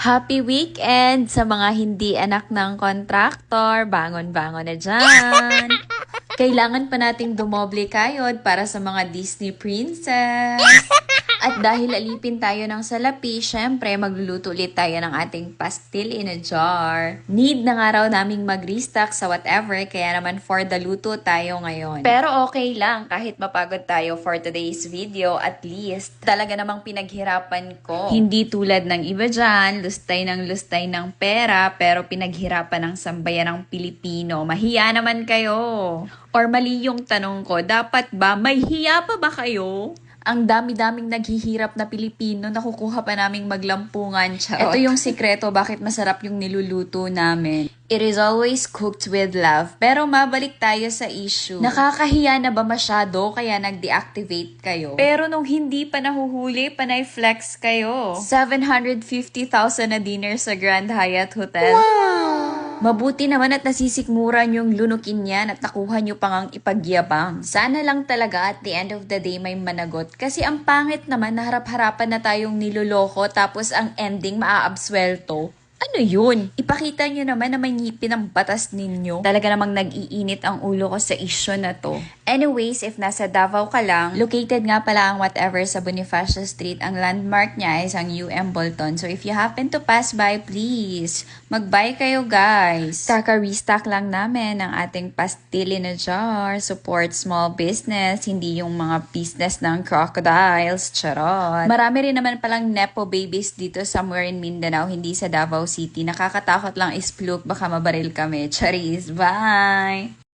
Happy weekend sa mga hindi anak ng kontraktor. Bangon-bangon na dyan. Kailangan pa nating dumoble kayod para sa mga Disney princess. At dahil alipin tayo ng salapi, syempre magluluto ulit tayo ng ating pastil in a jar. Need na nga raw naming mag-restock sa whatever, kaya naman for the luto tayo ngayon. Pero okay lang, kahit mapagod tayo for today's video, at least talaga namang pinaghirapan ko. Hindi tulad ng iba dyan, lustay ng pera, pero pinaghirapan ng sambayan ng Pilipino. Mahiya naman kayo. Or mali yung tanong ko, dapat ba may hiya pa ba kayo? Ang dami-daming naghihirap na Pilipino, nakukuha pa naming maglampungan. Charot. Ito yung sikreto bakit masarap yung niluluto namin. It is always cooked with love. Pero mabalik tayo sa issue. Nakakahiya na ba masyado kaya nag-deactivate kayo? Pero nung hindi pa nahuhuli, panay flex kayo. 750,000 na dinner sa Grand Hyatt Hotel. Wow! Mabuti naman at nasisikmuran yung lunukin yan at nakuha nyo pang ang ipagyabang. Sana lang talaga at the end of the day may managot. Kasi ang pangit naman na harap-harapan na tayong niloloko tapos ang ending maaabswelto. Ano yun? Ipakita nyo naman na may ngipin ang batas ninyo. Talaga namang nag-iinit ang ulo ko sa issue na to. Anyways, if nasa Davao ka lang, located nga pala ang whatever sa Bonifacio Street. Ang landmark niya is ang UM Bolton. So if you happen to pass by, please, mag-buy kayo guys. Kaka-restock lang namin ang ating pastil in a jar. Support small business, hindi yung mga business ng crocodiles. Charot. Marami rin naman palang nepo babies dito somewhere in Mindanao, hindi sa Davao City. Nakakatakot lang is fluke, baka mabaril kami. Charis, bye!